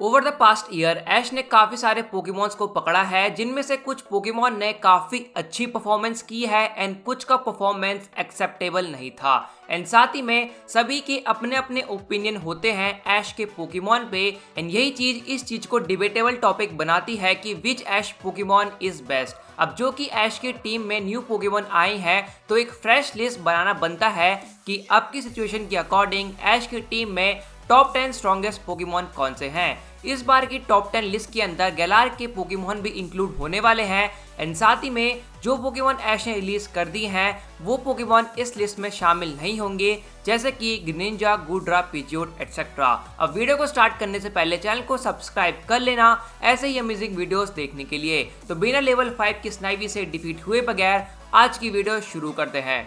Over the past year ऐश ने काफी सारे पोकेमॉन्स को पकड़ा है, जिनमें से कुछ पोकेमॉन ने काफी अच्छी परफॉर्मेंस की है एंड कुछ का परफॉर्मेंस एक्सेप्टेबल नहीं था। एंड साथ ही में सभी के अपने अपने ओपिनियन होते हैं ऐश के पोकेमॉन पे एंड यही चीज इस चीज को डिबेटेबल टॉपिक बनाती है कि विच ऐश पोकेमॉन इज बेस्ट। अब जो कि ऐश की टीम में न्यू पोकेमॉन आए हैं तो एक फ्रेश लिस्ट बनाना बनता है कि अब की सिचुएशन के अकॉर्डिंग ऐश की टीम में टॉप 10 स्ट्रॉन्गेस्ट पोकेमॉन कौन से हैं। इस बार की टॉप 10 लिस्ट के अंदर गैलार के पोकेमॉन भी इंक्लूड होने वाले हैं एंड साथ ही में जो पोकेमॉन ऐश ने रिलीज कर दी हैं वो पोकेमॉन इस लिस्ट में शामिल नहीं होंगे, जैसे कि ग्रीनिंजा, गुड्रा, पिजियोट एटसेट्रा। अब वीडियो को स्टार्ट करने से पहले चैनल को सब्सक्राइब कर लेना ऐसे ही अमेजिंग वीडियोस देखने के लिए। तो बिना लेवल 5 की स्नाइवी से डिफीट हुए बगैर आज की वीडियो शुरू करते हैं।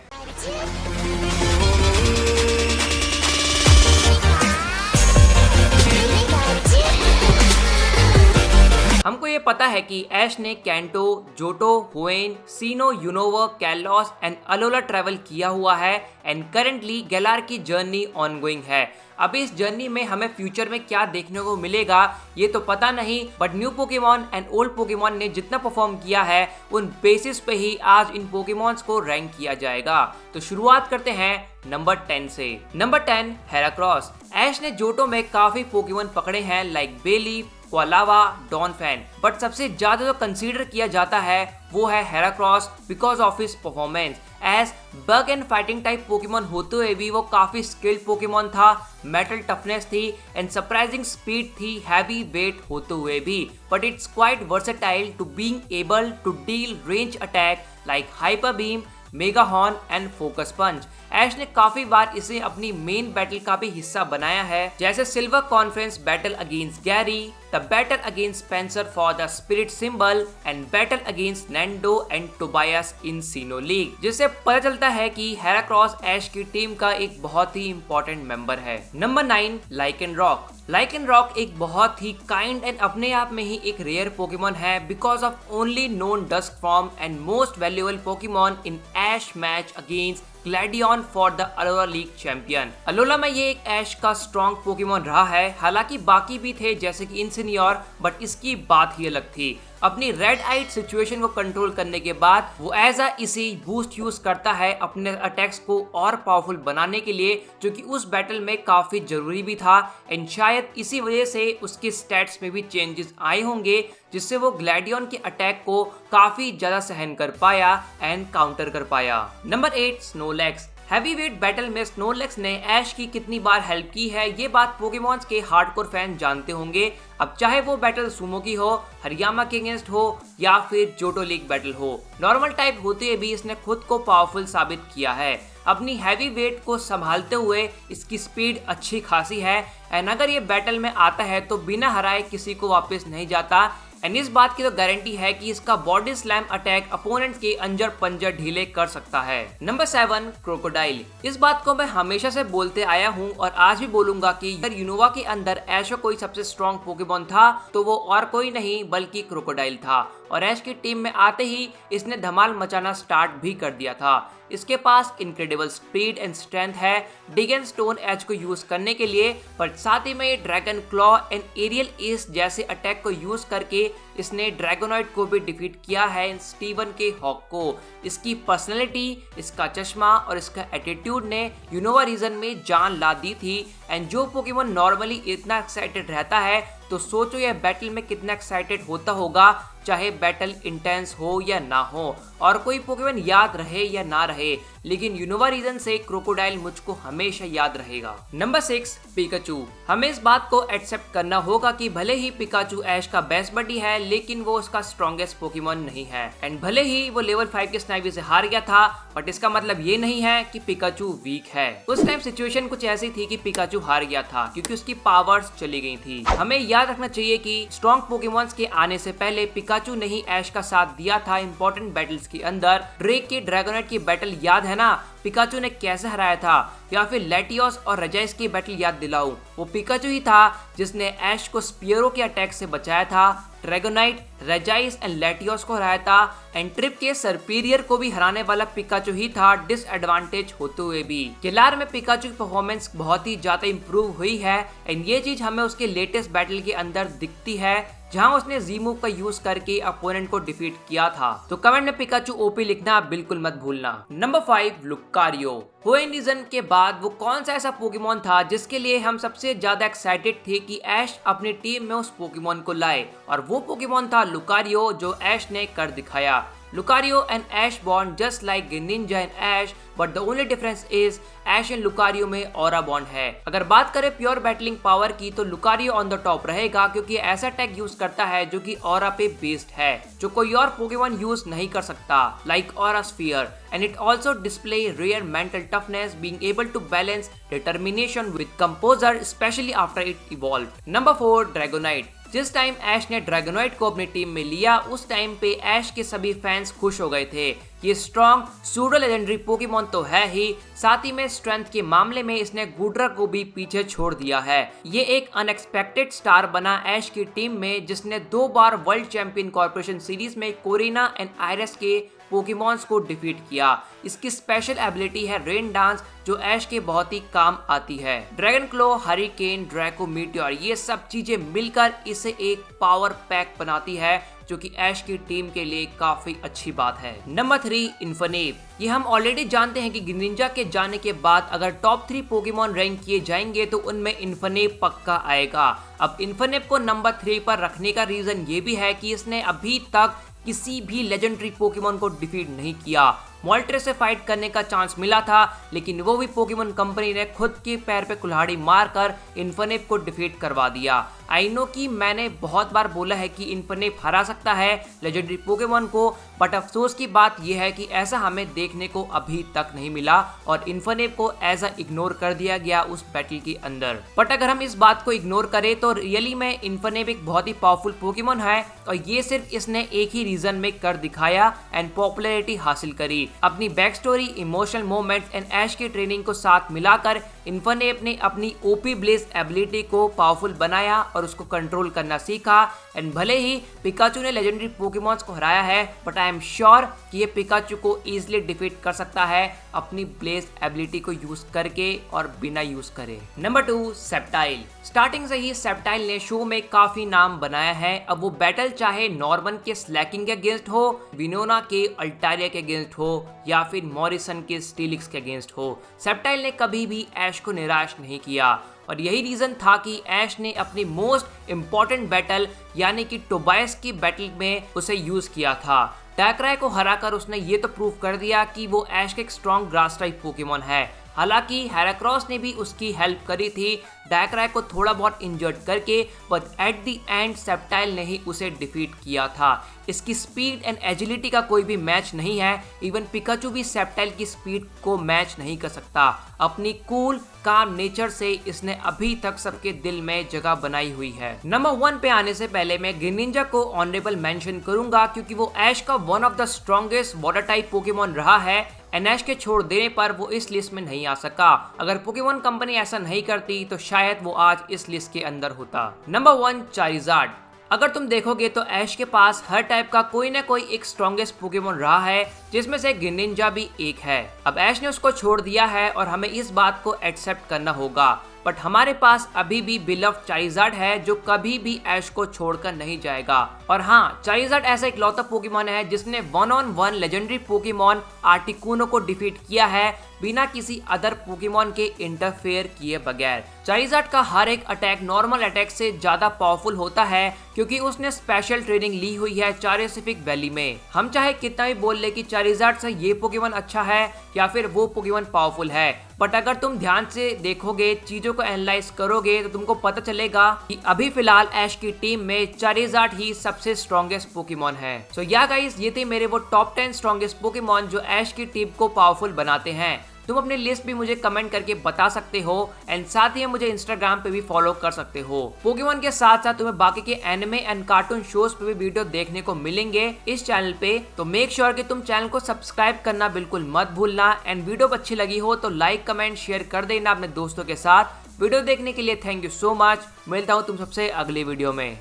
हमको ये पता है कि ऐश ने Kanto, Johto, Hoenn, Sinnoh, Unova, Kalos and Alola travel किया हुआ है एंड करेंटली गैलार की जर्नी ऑनगोइंग है। अब इस जर्नी में हमें फ्यूचर में क्या देखने को मिलेगा ये तो पता नहीं, but new Pokemon and old Pokemon ने जितना परफॉर्म किया है उन बेसिस पे ही आज इन पोकेमॉन्स को रैंक किया जाएगा। तो शुरुआत करते हैं नंबर 10 से। Number 10 Heracross. ऐश ने जोटो में काफी पोकेमॉन पकड़े हैं लाइक बेली, क्वालावा, डॉनफैन, बट सबसे ज्यादा जो कंसीडर किया जाता है वो है Heracross because of his performance. As bug and fighting type Pokemon होते हुए भी वो काफी स्किल्ड पोकेमॉन था, मेटल टफनेस थी एंड सरप्राइजिंग स्पीड थी, हैवी वेट होते हुए भी, but it's quite versatile to being able to deal range attack like hyper beam, mega horn and focus punch. Ash ने काफी बार इसे अपनी मेन बैटल का भी हिस्सा बनाया है, जैसे silver conference battle against Gary, the battle against Spencer for the spirit symbol and battle against Nando and Tobias in Sinnoh league, जिससे पता चलता है कि हेराक्रॉस ऐश की टीम का एक बहुत ही इंपॉर्टेंट मेंबर है। नंबर 9 लाइकेनरॉक। लाइकेनरॉक एक बहुत ही काइंड एंड अपने आप में ही एक रेयर पोकेमॉन है because of only known dusk form and most valuable Pokemon in Ash match against Gladion for the Alola league champion. Alola में ये एक ऐश का स्ट्रॉन्ग पोकेमॉन रहा है, हालांकि बाकी भी थे जैसे कि इंसिनियोर, बट इसकी बात ही अलग थी। अपनी रेड आइट सिचुएशन को कंट्रोल करने के बाद वो एज अ इसी बूस्ट यूज करता है अपने अटैक्स को और पावरफुल बनाने के लिए, जो कि उस बैटल में काफी जरूरी भी था एंड शायद इसी वजह से उसके स्टैट्स में भी चेंजेस आए होंगे, जिससे वो ग्लैडियन के अटैक को काफी ज्यादा सहन कर पाया एंड काउंटर कर पाया। Number 8 Snorlax. हैवीवेट बैटल में स्नोलैक्स ने ऐश की कितनी बार हेल्प की है ये बात पोकेमॉन्स के हार्डकोर फैन जानते होंगे। अब चाहे वो बैटल सुमो की हो, हरियामा के अगेंस्ट हो या फिर जोटो लीग बैटल हो, नॉर्मल टाइप होते हुए भी इसने खुद को पावरफुल साबित किया है। अपनी हैवी वेट को संभालते हुए इसकी स्पीड अच्छी खासी है एंड अगर ये बैटल में आता है तो बिना हराए किसी को वापस नहीं जाता एंड इस बात की तो गारंटी है कि इसका बॉडी स्लैम अटैक अपोनेंट के अंजर पंजर ढीले कर सकता है। Number 7 crocodile. इस बात को मैं हमेशा से बोलते आया हूँ और आज भी बोलूंगा कि अगर यूनोवा के अंदर ऐश कोई सबसे स्ट्रॉन्ग पोकेमॉन था तो वो और कोई नहीं बल्कि क्रोकोडाइल था और ऐश की टीम में आते ही इसने धमाल मचाना स्टार्ट भी कर दिया था। इसके पास इनक्रेडिबल स्पीड एंड स्ट्रेंथ है डिगन स्टोन एज को यूज करने के लिए, पर साथ ही में ये dragon claw and aerial ace जैसे अटैक को यूज करके इसने ड्रैगोनॉइड को भी डिफीट किया है स्टीवन के हॉक को। इसकी पर्सनैलिटी, इसका चश्मा और इसका एटीट्यूड ने यूनोवा रीजन में जान ला दी थी एंड जो पोकेमॉन नॉर्मली इतना एक्साइटेड रहता है तो सोचो यह बैटल में कितना एक्साइटेड होता होगा, चाहे बैटल इंटेंस हो या ना हो और कोई पोकेमॉन याद रहे या ना रहे, लेकिन यूनोवा रीजन से क्रोकोडाइल मुझको हमेशा याद रहेगा। Number 6 Pikachu. हमें इस बात को एक्सेप्ट करना होगा कि भले ही पिकाचू ऐश का बेस्ट बडी है लेकिन वो उसका स्ट्रॉन्गेस्ट पोकेमॉन नहीं है एंड भले ही वो लेवल 5 के स्नाइवी से हार गया था, बट इसका मतलब ये नहीं है कि पिकाचू वीक है। उस टाइम सिचुएशन कुछ ऐसी थी कि पिकाचू हार गया था क्योंकि उसकी पावर्स चली गई थी। हमें याद रखना चाहिए कि स्ट्रॉन्ग पोकेमॉन्स के आने से पहले पिकाचू ने ही ऐश का साथ दिया था इंपॉर्टेंट बैटल्स के अंदर। ड्रेक के ड्रैगोनाइट की बैटल याद है हैं ना पिकाचू ने कैसे हराया था, या फिर लेटियोस और रेजाइस की बैटल याद दिलाऊं, वो पिकाचू ही था जिसने ऐश को स्पियरो के अटैक से बचाया था, ड्रैगोनाइट, रेजाइस एंड लेटियोस को हराया था, एंड ट्रिप के सरपीरियर को भी हराने वाला पिकाचू ही था डिसएडवांटेज होते हुए भी। गेलार में पिकाचू की परफॉर्मेंस बहुत ही ज्यादा इंप्रूव हुई है एंड ये चीज हमें उसके लेटेस्ट बैटल के अंदर दिखती है जहां उसने जी मूव का यूज करके अपोनेंट को डिफीट किया था। तो कमेंट में पिकाचू ओपी लिखना बिल्कुल मत भूलना। Number 5 Lucario. हुएन रीजन के बाद वो कौन सा ऐसा पोकेमोन था जिसके लिए हम सबसे ज्यादा एक्साइटेड थे कि ऐश अपनी टीम में उस पोकेमोन को लाए, और वो पोकेमोन था लुकारियो जो ऐश ने कर दिखाया। Lucario and Ash bond just like Greninja and Ash, but the only difference is Ash and Lucario में Aura bond है। अगर बात करें प्योर बैटलिंग पावर की तो Lucario ऑन द टॉप रहेगा क्योंकि ऐसा टैग यूज करता है जो कि ऑरा पे बेस्ड है जो कोई और पोकेमोन यूज नहीं कर सकता, like aura sphere, and it also display rare mental toughness being able to balance determination with composure specially after it evolved. Number 4 Dragonite. जिस टाइम ऐश ने ड्रैगोनाइट को अपनी टीम में लिया उस टाइम पे ऐश के सभी फैंस खुश हो गए थे। ये स्ट्रॉन्ग सूडो लेजेंडरी पोकेमोन तो है ही, साथ ही में स्ट्रेंथ के मामले में इसने गुड्रा को भी पीछे छोड़ दिया है। ये एक अनएक्सपेक्टेड स्टार बना ऐश की टीम में जिसने 2 बार वर्ल्ड चैंपियन कॉर्पोरेशन सीरीज में कोरिना एंड आयरस के पोकेमॉन्स को डिफीट किया। इसकी स्पेशल एबिलिटी है रेन डांस जो ऐश के बहुत ही काम आती है। ड्रैगन क्लो, हरिकेन, ड्रैको मीटियोर ये सब चीजें मिलकर इसे एक पावर पैक बनाती है जो कि ऐश की टीम के लिए काफी अच्छी बात है। नंबर 3 इन्फनेप। ये हम ऑलरेडी जानते हैं कि ग्रीनिंजा के जाने के बाद अगर टॉप 3 पोकेमोन रैंक किए जाएंगे तो उनमें इन्फनेप पक्का आएगा। अब इन्फनेप को नंबर 3 पर रखने का रीजन ये भी है कि इसने अभी तक किसी भी लेजेंडरी पोकेमोन को डिफीट नहीं किया। मोल्ट्रे से फाइट करने का चांस मिला था लेकिन वो भी पोकेमोन कंपनी ने खुद के पैर पे कुल्हाड़ी मारकर इन्फनेप को डिफीट करवा दिया। आई नो कि मैंने बहुत बार बोला है कि इन्फनेप हरा सकता है लेजेंडरी पोकेमोन को, बट अफसोस की बात यह है कि ऐसा हमें देखने को अभी तक नहीं मिला और इन्फनेप को ऐसा इग्नोर कर दिया गया उस बैटल के अंदर। बट अगर हम इस बात को इग्नोर करें तो रियली में इन्फनेप एक बहुत ही पावरफुल पोकेमोन है और ये सिर्फ इसने एक ही रीजन में कर दिखाया एंड पॉपुलैरिटी हासिल करी। अपनी back story, emotional moments and Ash की ट्रेनिंग को साथ मिलाकर इन्फनेप ने अपनी ओपी ब्लेज एबिलिटी को पावरफुल बनाया और उसको कंट्रोल करना सीखा। एंड भले ही पिकाचू ने लेजेंडरी पोकेमॉन्स को हराया है बट आई एम श्योर कि ये पिकाचू को इजीली डिफीट कर सकता है अपनी ब्लेज एबिलिटी को यूज करके और बिना यूज करे। Number 2 septile. स्टार्टिंग से ही सेप्टाइल ने शो में काफी नाम बनाया है। अब वो बैटल चाहे नॉर्मन के स्लैकिंग के अगेंस्ट हो, विनोना के अल्टारिया के अगेंस्ट हो या फिर मॉरिसन के स्टीलिक्स के अगेंस्ट हो, सेप्टाइल ने कभी भी ऐश को निराश नहीं किया और यही रीजन था कि ऐश ने अपनी मोस्ट इम्पॉर्टेंट बैटल यानी कि टोबायस की बैटल में उसे यूज किया था। डैक्राय को हराकर उसने ये तो प्रूव कर दिया कि वो ऐश के एक स्ट्रॉन्ग ग्रास टाइप पोकेमोन है। हालांकि हेराक्रॉस ने भी उसकी हेल्प करी थी डैक्राय को थोड़ा बहुत इंजर्ड करके, but at the end septile ने ही उसे डिफीट किया था। इसकी स्पीड एंड एजिलिटी का कोई भी मैच नहीं है, इवन पिकाचू भी सेप्टाइल की स्पीड को मैच नहीं कर सकता। अपनी कूल काम नेचर से इसने अभी तक सबके दिल में जगह बनाई हुई है। नंबर 1 पे आने से पहले मैं ग्रीनिंजा को ऑनरेबल मेंशन करूंगा क्योंकि वो ऐश का one of the strongest water type Pokemon रहा है एंड ऐश के छोड़ देने पर वो इस लिस्ट में नहीं आ सका। अगर पोकेमोन कंपनी ऐसा नहीं करती तो शायद वो आज इस लिस्ट के अंदर होता। Number 1 Charizard. अगर तुम देखोगे तो ऐश के पास हर टाइप का कोई ना कोई एक स्ट्रॉन्गेस्ट पोकेमोन रहा है जिसमें से ग्रीनिंजा भी एक है। अब ऐश ने उसको छोड़ दिया है और हमें इस बात को एक्सेप्ट करना होगा, बट हमारे पास अभी भी बिलव्ड चारिज़ार्ड है जो कभी भी ऐश को छोड़कर नहीं जाएगा। और हाँ, चारिज़ार्ड ऐसा एक लौता पोकेमोन है जिसने 1-on-1 लेजेंडरी पोकेमोन आर्टिकुनो को डिफीट किया है बिना किसी अदर पोकेमोन के इंटरफेयर किए बगैर। चारिज़ार्ड का हर एक अटैक नॉर्मल अटैक से ज्यादा पावरफुल होता है क्योंकि उसने स्पेशल ट्रेनिंग ली हुई है चारिसिफिक वैली में। हम चाहे कितना भी बोल ले कि चारिज़ार्ड से ये पोकेमोन अच्छा है या फिर वो पोकेमोन पावरफुल है, बट अगर तुम ध्यान से देखोगे, चीजों को एनालाइज करोगे तो तुमको पता चलेगा कि अभी फिलहाल ऐश की टीम में चारिज़ार्ड ही सबसे स्ट्रॉन्गेस्ट पोकेमोन है। सो या गाइस, ये थे मेरे वो टॉप 10 स्ट्रॉन्गेस्ट पोकेमोन जो ऐश की टीम को पावरफुल बनाते हैं। तुम अपनी लिस्ट भी मुझे कमेंट करके बता सकते हो एंड साथ ही मुझे इंस्टाग्राम पे भी फॉलो कर सकते हो। पोकेमॉन के साथ साथ तुम्हें बाकी के एनिमे एंड कार्टून शोज पे भी वीडियो देखने को मिलेंगे इस चैनल पे, तो मेक श्योर कि तुम चैनल को सब्सक्राइब करना बिल्कुल मत भूलना एंड वीडियो अच्छी लगी हो तो लाइक कमेंट शेयर कर देना अपने दोस्तों के साथ। वीडियो देखने के लिए थैंक यू सो मच। मिलता हूँ तुम सबसे अगली वीडियो में।